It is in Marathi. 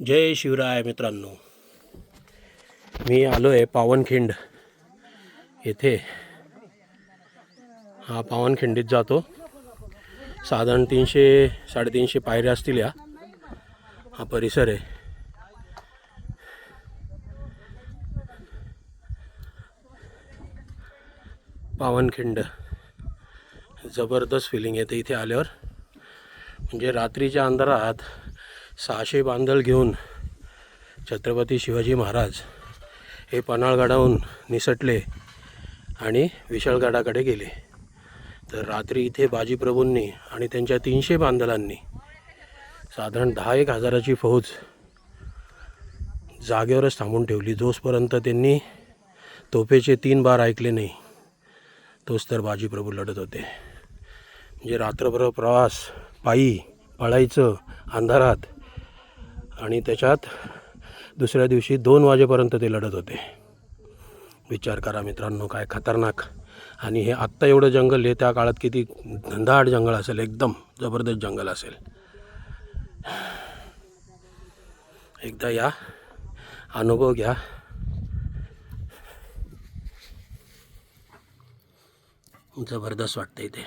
जय शिवराय मित्रांनो, मी आलो आहे पावनखिंड येथे. हा पावनखिंडीत जातो. साधारण 300-350 पायऱ्या असतील. हा परिसर आहे. पावनखिंड जबरदस्त फिलिंग येते इथे आल्यावर. म्हणजे रात्रीच्या अंधारात 600 बांधल घेऊन छत्रपती शिवाजी महाराज हे पन्हाळगडाहून निसटले आणि विशाळगडाकडे गेले. तर रात्री इथे बाजीप्रभूंनी आणि त्यांच्या 300 बांधलांनी साधारण 10-1 हजाराची फौज जागेवरच थांबून ठेवली. जोपर्यंत त्यांनी तोफेचे 3 बार ऐकले नाही तोच तर बाजीप्रभू लढत होते. म्हणजे रात्रभर प्रवास, पायी पळायचं अंधारात, आणि त्याच्यात दुसऱ्या दिवशी 2 वाजेपर्यंत ते लढत होते. विचार करा मित्रांनो, काय खतरनाक. आणि हे आत्ता एवढं जंगल आहे, त्या काळात किती घनदाट जंगल असेल, एकदम जबरदस्त जंगल असेल. एकदा या, अनुभव घ्या. जबरदस्त वाटतं इथे.